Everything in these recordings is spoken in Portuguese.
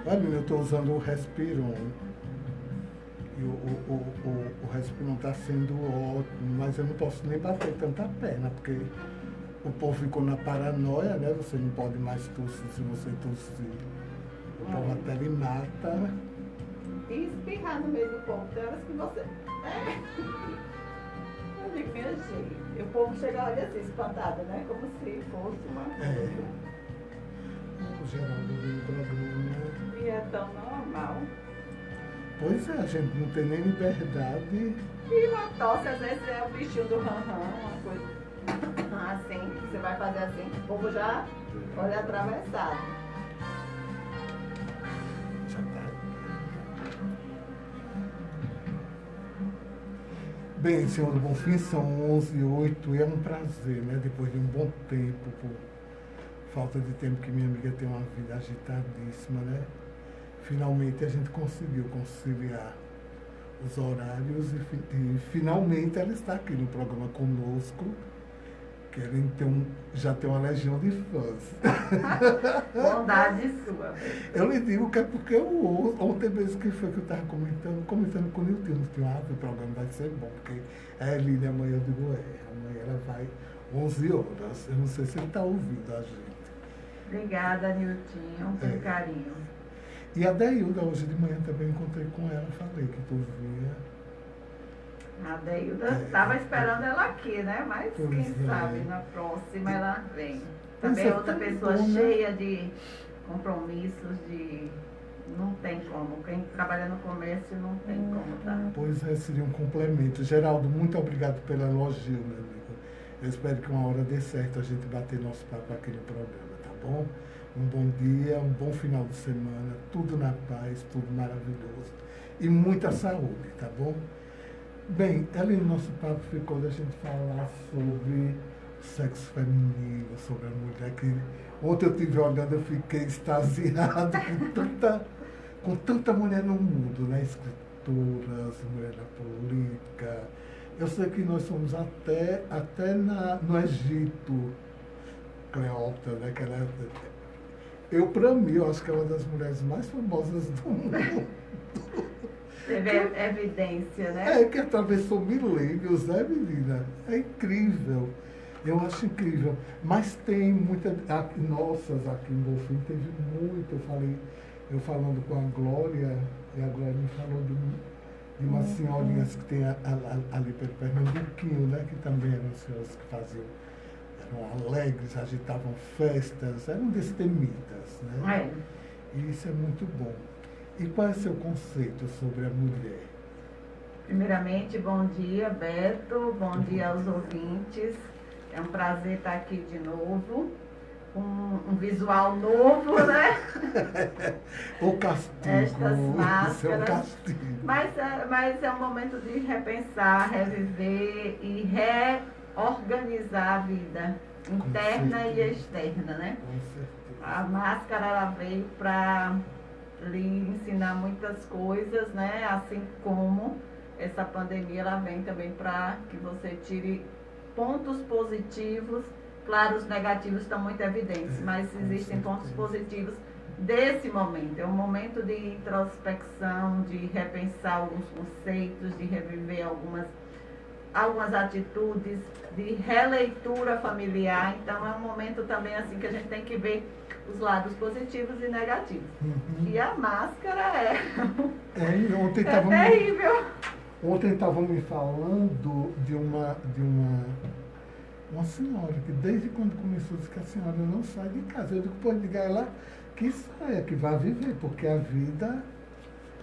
Olha, eu estou usando o Respiron. E o Respiron está sendo ótimo, mas eu não posso nem bater tanta perna, porque o povo ficou na paranoia, né? Você não pode mais tossir se você tossir. O povo até lhe mata. E espirrar no meio do povo, tem horas que você. Eu digo, minha gente. E o povo chega olha assim, espantado, né? Como se fosse uma coisa. O Geraldo veio programa. E é tão normal. Pois é, a gente não tem nem liberdade. E uma tosse, às vezes é o bichinho do ranram, uma coisa assim, você vai fazer assim, o povo já olha atravessado. Já tá. Bem, senhor do Bonfim, são 11h08 e é um prazer, né? Depois de um bom tempo, por falta de tempo que minha amiga tem uma vida agitadíssima, né? Finalmente a gente conseguiu conciliar os horários e finalmente ela está aqui no programa conosco, querendo já tem uma legião de fãs. Bondade sua. Eu lhe digo que é porque ontem mesmo que foi que eu estava comentando com o Nilton, o programa vai ser bom, porque a Eline amanhã eu digo, amanhã ela vai 11 horas. Eu não sei se ele está ouvindo a gente. Obrigada, Niltinho, pelo carinho. E a Deilda, hoje de manhã também encontrei com ela, falei que tu vinha. A Deilda estava esperando ela aqui, né? Mas quem sabe na próxima ela vem. Também é outra pessoa cheia de compromissos, não tem como. Quem trabalha no comércio não tem como, tá? Pois é, seria um complemento. Geraldo, muito obrigado pelo elogio, meu amigo. Eu espero que uma hora dê certo a gente bater nosso papo aqui no programa, tá bom? Um bom dia, um bom final de semana, tudo na paz, tudo maravilhoso. E muita saúde, tá bom? Bem, ali no nosso papo ficou da gente falar sobre sexo feminino, sobre a mulher que... Ontem eu estive olhando, eu fiquei extasiado com tanta mulher no mundo, né? Escritoras, mulher na política. Eu sei que nós somos até no Egito, Cleópatra, né? Que ela, para mim, eu acho que é uma das mulheres mais famosas do mundo. Teve evidência, né? É, que atravessou milênios, né, menina? É incrível. Eu acho incrível. Mas tem muita. Nossas aqui em Bonfim teve muito. Eu falando com a Glória, e a Glória me falou de umas senhorinhas que tem ali pelo Pernambuquinho, né? Que também eram senhoras que faziam. Eram alegres, agitavam festas, eram destemidas, né? E isso é muito bom. E qual é o seu conceito sobre a mulher? Primeiramente, bom dia, Beto. Bom dia aos ouvintes. É um prazer estar aqui de novo. Um visual novo, né? O castigo. Estas máscaras. Isso é um castigo. Mas é um momento de repensar, reviver e reorganizar a vida interna e externa, né? Com certeza. A máscara ela veio para lhe ensinar muitas coisas, né? Assim como essa pandemia ela vem também para que você tire pontos positivos. Claro, os negativos estão muito evidentes, mas existem pontos positivos desse momento. É um momento de introspecção, de repensar alguns conceitos, de reviver algumas atitudes, de releitura familiar. Então é um momento também assim que a gente tem que ver os lados positivos e negativos. E a máscara Ontem é terrível. Ontem estavam me falando de uma senhora que desde quando começou disse que a senhora não sai de casa. Eu digo, pode ligar ela que saia, que vá viver, porque a vida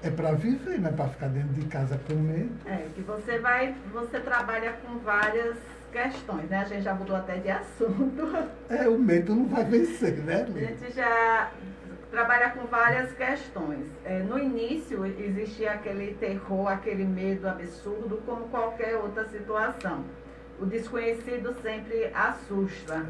é para viver, não é para ficar dentro de casa com medo. Que você trabalha com várias questões, né? A gente já mudou até de assunto. O medo não vai vencer, né, A gente já trabalha com várias questões. No início existia aquele terror, aquele medo absurdo, como qualquer outra situação. O desconhecido sempre assusta,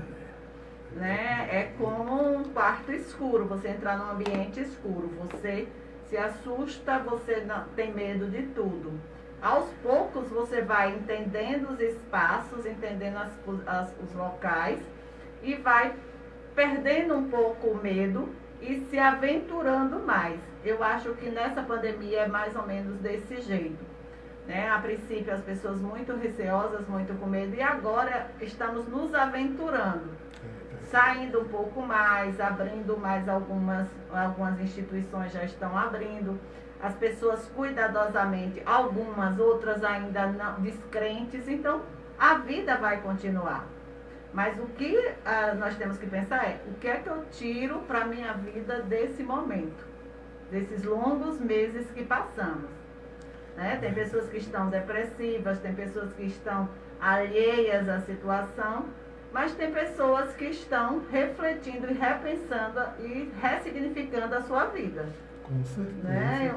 né? É como um quarto escuro, você entrar num ambiente escuro, você se assusta, você não, tem medo de tudo. Aos poucos você vai entendendo os espaços, entendendo os locais e vai perdendo um pouco o medo e se aventurando mais. Eu acho que nessa pandemia é mais ou menos desse jeito. Né? A princípio as pessoas muito receosas, muito com medo, e agora estamos nos aventurando, saindo um pouco mais, abrindo mais algumas instituições já estão abrindo, as pessoas cuidadosamente, algumas, outras ainda não, descrentes, então a vida vai continuar. Mas o que nós temos que pensar é, o que é que eu tiro para a minha vida desse momento, desses longos meses que passamos. Né? Tem pessoas que estão depressivas, tem pessoas que estão alheias à situação, mas tem pessoas que estão refletindo e repensando e ressignificando a sua vida. Com certeza. Né?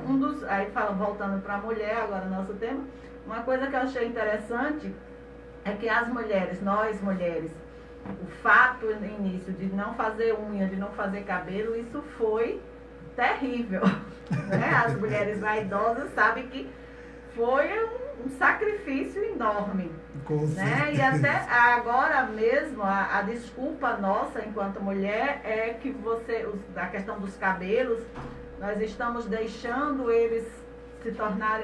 Aí voltando para a mulher, agora nosso tema, uma coisa que eu achei interessante é que as mulheres, nós mulheres, o fato no início de não fazer unha, de não fazer cabelo, isso foi terrível. Né? As mulheres vaidosas sabem que foi um sacrifício enorme. Né? E até agora mesmo, a desculpa nossa enquanto mulher é que a questão dos cabelos, nós estamos deixando eles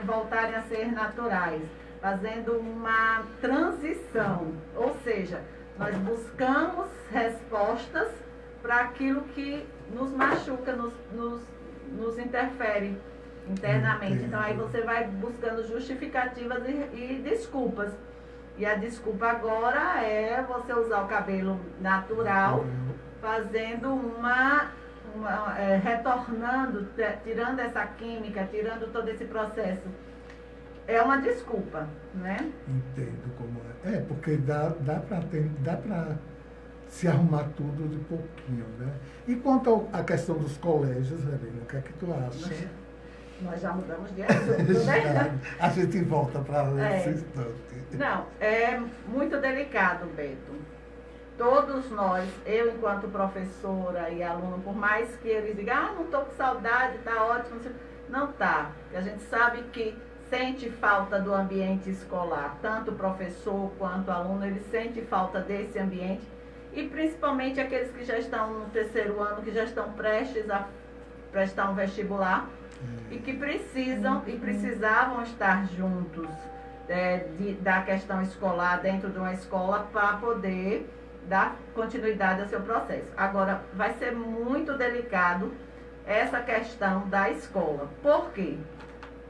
voltarem a ser naturais, fazendo uma transição, ou seja, nós buscamos respostas para aquilo que nos machuca, nos interfere internamente. Então aí você vai buscando justificativas e desculpas. E a desculpa agora é você usar o cabelo natural, fazendo retornando, tirando essa química, tirando todo esse processo. É uma desculpa, né? Entendo como é. Porque dá para se arrumar tudo de pouquinho, né? E quanto à questão dos colégios, Helena, o que é que tu acha? Nós já mudamos de assunto, né? A gente volta para esse instante. Não, é muito delicado, Beto. Todos nós, eu enquanto professora e aluno, por mais que eles digam, não estou com saudade, está ótimo, não está. A gente sabe que sente falta do ambiente escolar, tanto o professor quanto o aluno, ele sente falta desse ambiente, e principalmente aqueles que já estão no terceiro ano, que já estão prestes a prestar um vestibular, e que precisavam estar juntos da questão escolar, dentro de uma escola, para poder dar continuidade ao seu processo. Agora, vai ser muito delicado essa questão da escola. Por quê?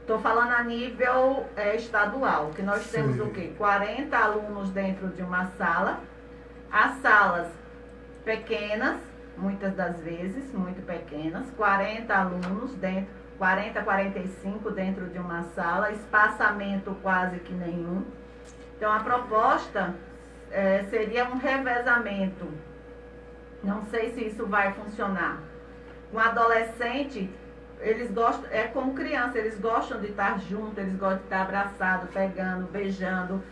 Estou falando a nível estadual, que nós temos o quê? 40 alunos dentro de uma sala, as salas pequenas, muitas das vezes, muito pequenas, 40 alunos dentro, 40, 45 dentro de uma sala, espaçamento quase que nenhum. Então, a proposta seria um revezamento. Não sei se isso vai funcionar. Um adolescente, eles gostam, como criança, eles gostam de estar juntos, eles gostam de estar abraçado, pegando, beijando.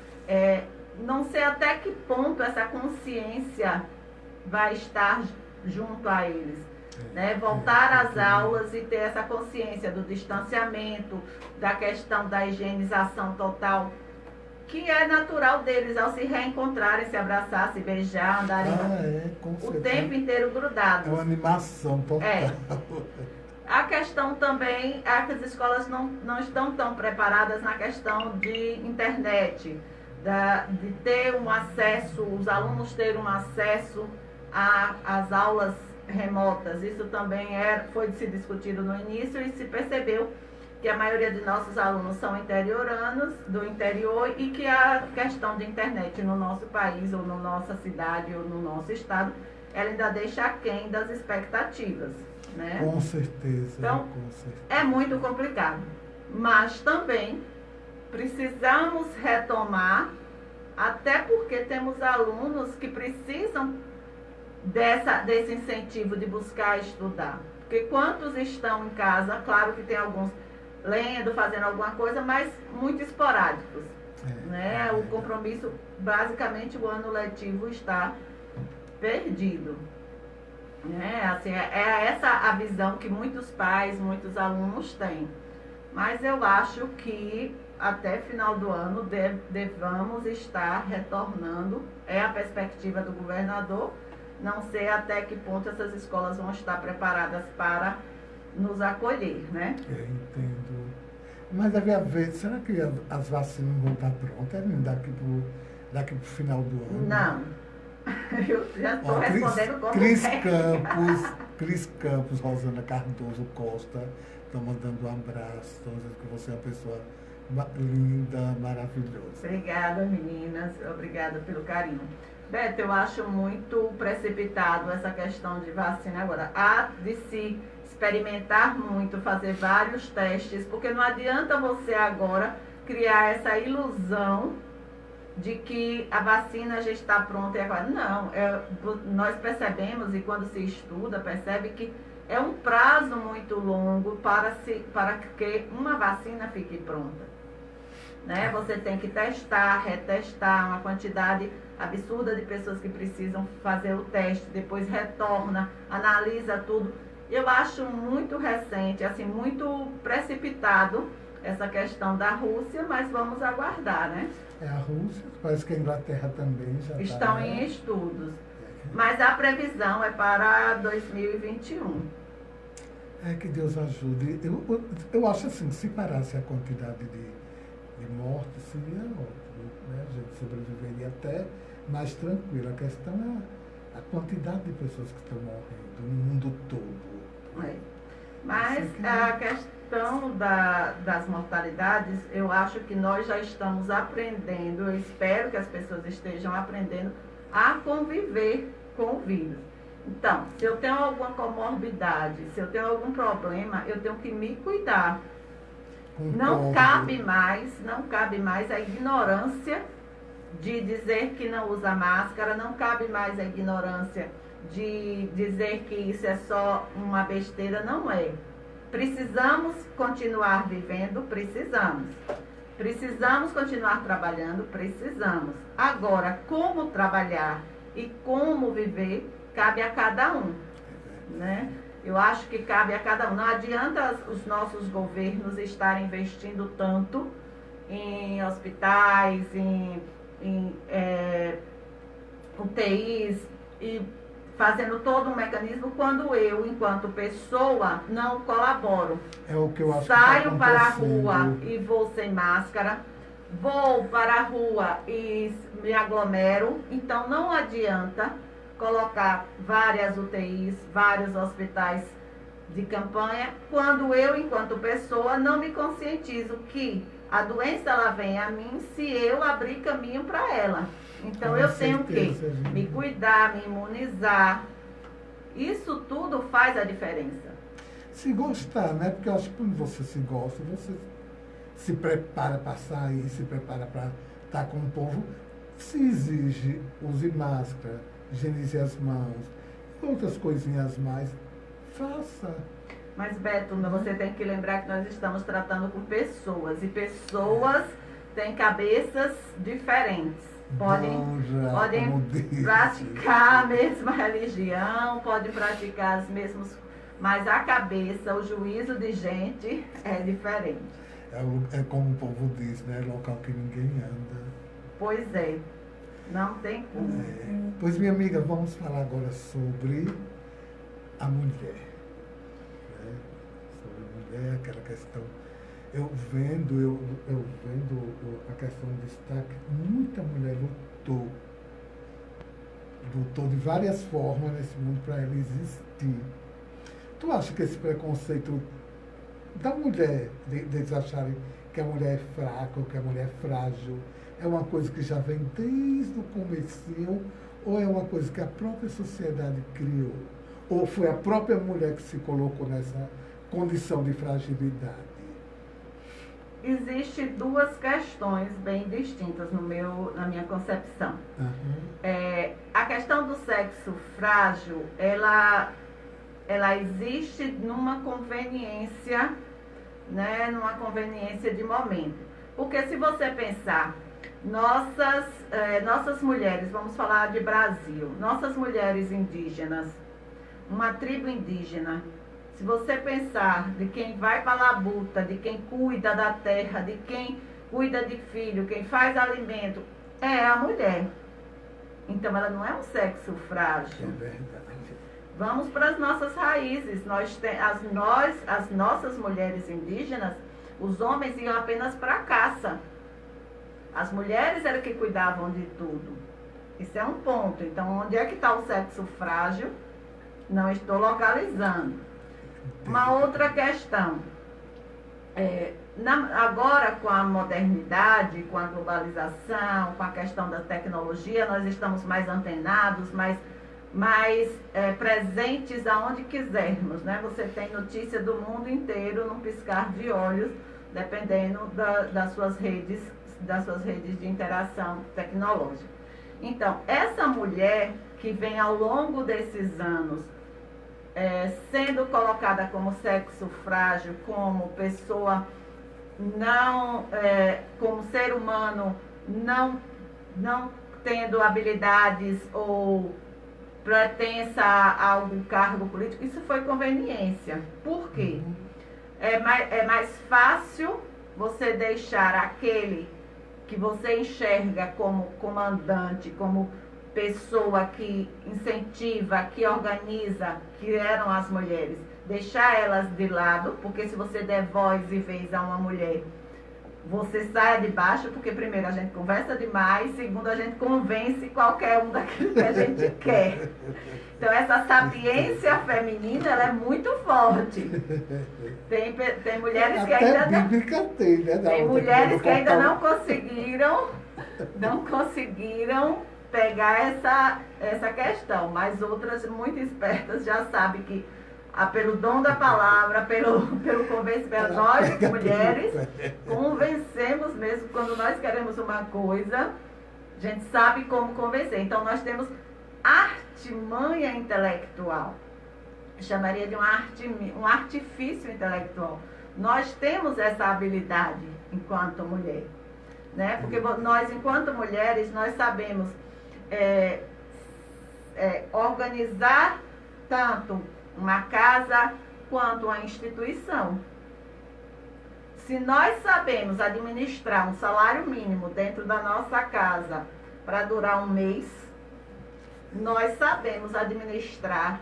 Não sei até que ponto essa consciência vai estar junto a eles. Né? Voltar às aulas e ter essa consciência do distanciamento, da questão da higienização total, que é natural deles ao se reencontrarem, se abraçar, se beijar, andarem o tempo inteiro grudados. É uma animação total. A questão também é que as escolas não estão tão preparadas na questão de internet, de ter um acesso, os alunos terem um acesso às aulas remotas. Isso também foi se discutido no início e se percebeu que a maioria de nossos alunos são interioranos, do interior, e que a questão de internet no nosso país, ou na nossa cidade, ou no nosso estado, ela ainda deixa aquém das expectativas. Né? Com certeza. Então, com certeza. É muito complicado. Mas também precisamos retomar, até porque temos alunos que precisam desse incentivo de buscar estudar. Porque quantos estão em casa, claro que tem alguns lendo, fazendo alguma coisa, mas muito esporádicos. Né? O compromisso, basicamente, o ano letivo está perdido. Assim, essa a visão que muitos pais, muitos alunos têm. Mas eu acho que até final do ano devamos estar retornando, é a perspectiva do governador, não sei até que ponto essas escolas vão estar preparadas para nos acolher, né? Entendo. Mas deve haver, será que as vacinas vão estar prontas daqui pro final do ano? Não. Eu já estou respondendo como Cris Campos, Rosana Cardoso Costa, estão mandando um abraço, estão dizendo que você é uma pessoa linda, maravilhosa. Obrigada, meninas. Obrigada pelo carinho. Beto, eu acho muito precipitado essa questão de vacina agora. Há de se experimentar muito, fazer vários testes, porque não adianta você agora criar essa ilusão de que a vacina já está pronta e agora. Não, nós percebemos, e quando se estuda, percebe que é um prazo muito longo para que uma vacina fique pronta. Né? Você tem que testar, retestar uma quantidade absurda de pessoas que precisam fazer o teste, depois retorna, analisa tudo. Eu acho muito recente, assim, muito precipitado essa questão da Rússia, mas vamos aguardar, né? A Rússia, parece que a Inglaterra também já estão em estudos. Mas a previsão é para 2021. Que Deus ajude. Eu acho assim, se parasse a quantidade de mortes, seria ótimo. Né? A gente sobreviveria até mais tranquilo. A questão é a quantidade de pessoas que estão morrendo no mundo todo. Mas a questão das mortalidades, eu acho que nós já estamos aprendendo, eu espero que as pessoas estejam aprendendo a conviver com o vírus. Então, se eu tenho alguma comorbidade, se eu tenho algum problema, eu tenho que me cuidar. Não cabe mais a ignorância de dizer que não usa máscara, não cabe mais a ignorância de dizer que isso é só uma besteira, não é. Precisamos continuar vivendo, precisamos. Precisamos continuar trabalhando, precisamos. Agora, como trabalhar e como viver, cabe a cada um, né? Eu acho que cabe a cada um. Não adianta os nossos governos estarem investindo tanto em hospitais, em UTIs e fazendo todo um mecanismo quando eu, enquanto pessoa, não colaboro. É o que eu acho. Saio para a rua e vou sem máscara, vou para a rua e me aglomero. Então não adianta colocar várias UTIs, vários hospitais de campanha, quando eu, enquanto pessoa, não me conscientizo que a doença ela vem a mim se eu abrir caminho para ela. Então eu tenho que me cuidar, me imunizar. Isso tudo faz a diferença. Se gostar, né? Porque eu acho que quando você se gosta, você se prepara para sair, se prepara para estar com o povo. Se exige, use máscara, higienize as mãos, outras coisinhas mais, faça. Mas, Beto, você tem que lembrar que nós estamos tratando com pessoas, e pessoas têm cabeças diferentes. Podem praticar a mesma religião, podem praticar as mesmas, mas a cabeça, o juízo de gente é diferente. É como o povo diz, né? Local que ninguém anda. Pois é, não tem como. Pois, minha amiga, vamos falar agora sobre a mulher. Né? Sobre a mulher, aquela questão. Eu vendo a questão de destaque, muita mulher lutou de várias formas nesse mundo para ela existir. Tu acha que esse preconceito da mulher, deles acharem que a mulher é fraca ou que a mulher é frágil, é uma coisa que já vem desde o comecinho, ou é uma coisa que a própria sociedade criou? Ou foi a própria mulher que se colocou nessa condição de fragilidade? Existem duas questões bem distintas na minha concepção. A questão do sexo frágil, ela existe numa conveniência, né, numa conveniência de momento. Porque se você pensar, nossas mulheres, vamos falar de Brasil, nossas mulheres indígenas, uma tribo indígena, se você pensar de quem vai para a labuta, de quem cuida da terra, de quem cuida de filho, quem faz alimento, é a mulher. Então, ela não é um sexo frágil. É verdade. Vamos para as nossas raízes. As nossas mulheres indígenas, os homens iam apenas para a caça. As mulheres eram que cuidavam de tudo. Isso é um ponto. Então, onde é que está o sexo frágil? Não estou localizando. Uma outra questão. Agora, com a modernidade, com a globalização, com a questão da tecnologia, nós estamos mais antenados, mais presentes aonde quisermos, né? Você tem notícia do mundo inteiro num piscar de olhos, dependendo das suas redes de interação tecnológica. Então, essa mulher que vem ao longo desses anos sendo colocada como sexo frágil, como pessoa não, como ser humano não tendo habilidades ou pertença a algum cargo político, isso foi conveniência. Por quê? É mais fácil você deixar aquele que você enxerga como comandante, como pessoa que incentiva, que organiza, que eram as mulheres, deixar elas de lado, porque se você der voz e vez a uma mulher, você sai de baixo, porque primeiro a gente conversa demais, segundo a gente convence qualquer um daquilo que a gente quer. Então essa sapiência feminina, ela é muito forte. Tem mulheres que ainda não... Tem mulheres que ainda não conseguiram pegar essa questão, mas outras muito espertas já sabem que pelo dom da palavra, pelo convencimento, nós mulheres convencemos mesmo quando nós queremos uma coisa, a gente sabe como convencer. Então nós temos artimanha intelectual, eu chamaria de um artifício intelectual. Nós temos essa habilidade enquanto mulher, né? Porque nós, enquanto mulheres, nós sabemos organizar tanto uma casa quanto uma instituição. Se nós sabemos administrar um salário mínimo dentro da nossa casa para durar um mês, nós sabemos administrar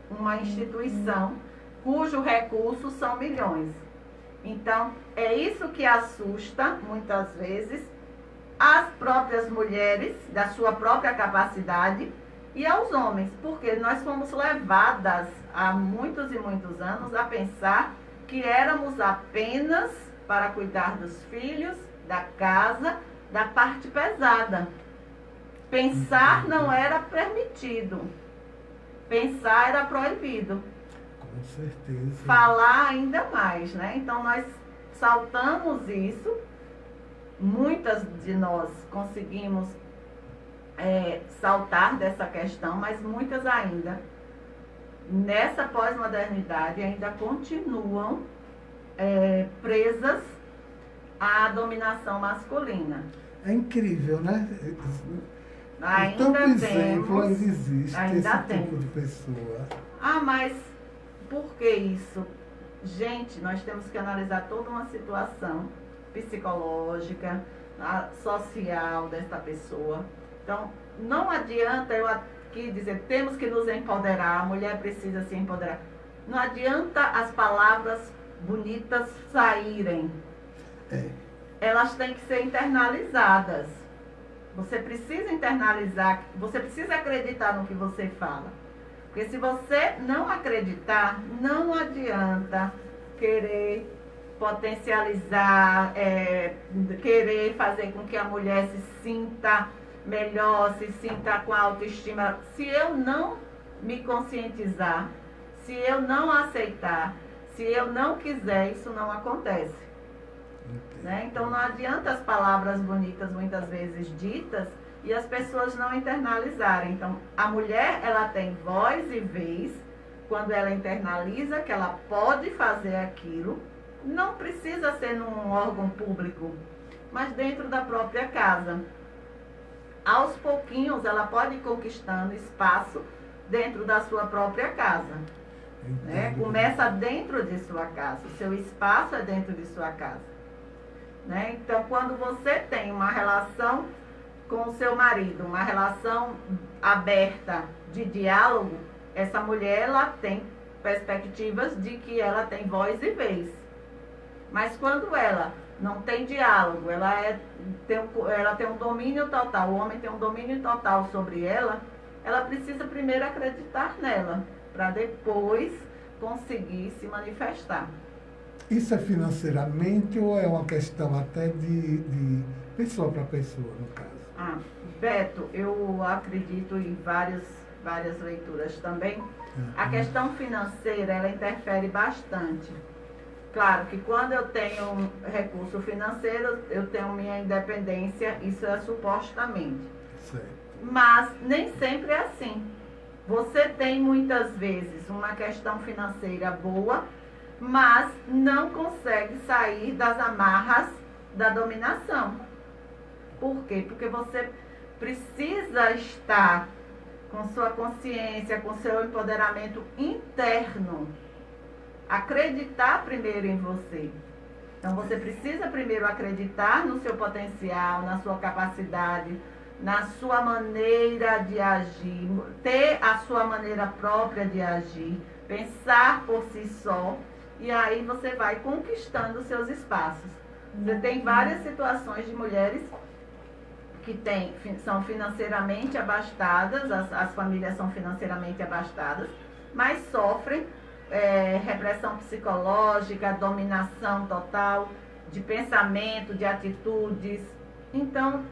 uma instituição cujo recurso são milhões. Então, é isso que assusta, muitas vezes, as próprias mulheres, da sua própria capacidade, e aos homens, porque nós fomos levadas há muitos e muitos anos a pensar que éramos apenas para cuidar dos filhos, da casa, da parte pesada. Pensar não era permitido. Pensar era proibido. Com certeza. Falar ainda mais, né? Então nós saltamos isso. Muitas de nós conseguimos saltar dessa questão, mas muitas ainda, nessa pós-modernidade, ainda continuam presas à dominação masculina. É incrível, né? Ainda exemplo ainda existe ainda esse tipo de pessoa. Mas por que isso? Gente, nós temos que analisar toda uma situação psicológica, social desta pessoa. Então, não adianta eu aqui dizer, temos que nos empoderar, a mulher precisa se empoderar. Não adianta as palavras bonitas saírem. Elas têm que ser internalizadas. Você precisa internalizar, você precisa acreditar no que você fala. Porque se você não acreditar, não adianta querer potencializar, querer fazer com que a mulher se sinta melhor, se sinta com autoestima. Se eu não me conscientizar, se eu não aceitar, se eu não quiser, isso não acontece. Né? Então não adianta as palavras bonitas muitas vezes ditas e as pessoas não internalizarem. Então a mulher, ela tem voz e vez quando ela internaliza que ela pode fazer aquilo. Não precisa ser num órgão público, mas dentro da própria casa. Aos pouquinhos ela pode ir conquistando espaço dentro da sua própria casa. Né? Começa dentro de sua casa, o seu espaço é dentro de sua casa. Né? Então, quando você tem uma relação com o seu marido, uma relação aberta de diálogo, essa mulher ela tem perspectivas de que ela tem voz e vez. Mas quando ela não tem diálogo, ela tem um domínio total, o homem tem um domínio total sobre ela, ela precisa primeiro acreditar nela, para depois conseguir se manifestar. Isso é financeiramente ou é uma questão até de pessoa para pessoa, no caso? Beto, eu acredito em várias leituras também. A questão financeira, ela interfere bastante. Claro que quando eu tenho um recurso financeiro, eu tenho minha independência, isso é supostamente. Certo. Mas nem sempre é assim. Você tem muitas vezes uma questão financeira boa, mas não consegue sair das amarras da dominação. Por quê? Porque você precisa estar com sua consciência, com seu empoderamento interno. Acreditar primeiro em você. Então, você precisa primeiro acreditar no seu potencial, na sua capacidade, na sua maneira de agir, ter a sua maneira própria de agir, pensar por si só, e aí você vai conquistando seus espaços. Você tem várias situações de mulheres que são financeiramente abastadas, as famílias são financeiramente abastadas, mas sofrem repressão psicológica, dominação total, de pensamento, de atitudes. Então,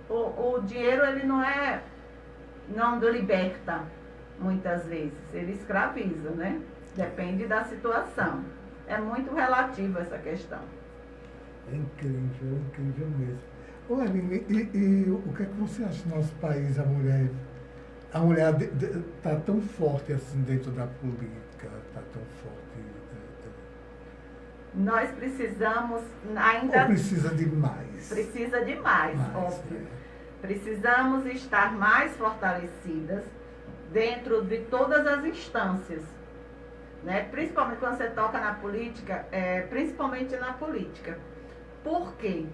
o dinheiro, ele não liberta, muitas vezes, ele escraviza, né? Depende da situação. É muito relativo essa questão. É incrível mesmo. Ô, Aline, e o que é que você acha no nosso país, a mulher está tão forte assim dentro da política, está tão forte? Nós precisamos ainda... Ou precisa de mais? Precisa de mais, óbvio. Né? Precisamos estar mais fortalecidas dentro de todas as instâncias, né? Principalmente quando você toca na política, principalmente na política. Por quê?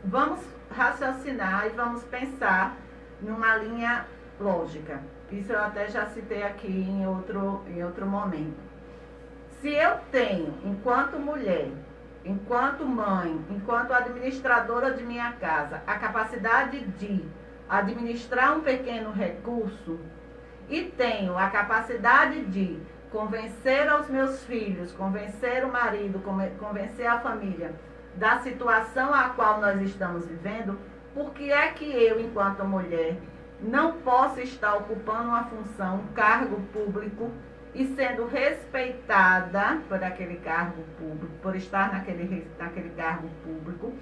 Vamos raciocinar e vamos pensar numa linha lógica. Isso eu até já citei aqui em outro momento. Se eu tenho, enquanto mulher, enquanto mãe, enquanto administradora de minha casa, a capacidade de administrar um pequeno recurso e tenho a capacidade de convencer aos meus filhos, convencer o marido, convencer a família da situação a qual nós estamos vivendo, por que é que eu, enquanto mulher, não posso estar ocupando uma função, um cargo público e sendo respeitada por aquele cargo público, por estar naquele cargo público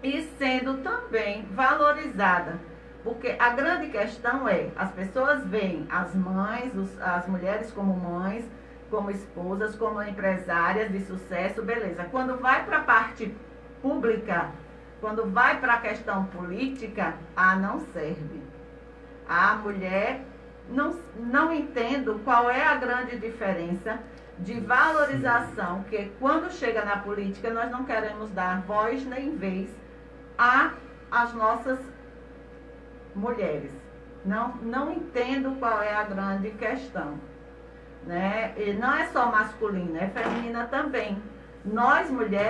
e sendo também valorizada? Porque a grande questão as pessoas veem as mães, as mulheres como mães, como esposas, como empresárias de sucesso, beleza. Quando vai para a parte pública, quando vai para a questão política, não serve. A mulher, não entendo qual é a grande diferença de valorização, que quando chega na política, nós não queremos dar voz nem vez às nossas mulheres. Não entendo qual é a grande questão. Né? E não é só masculina, é feminina também. Nós, mulheres,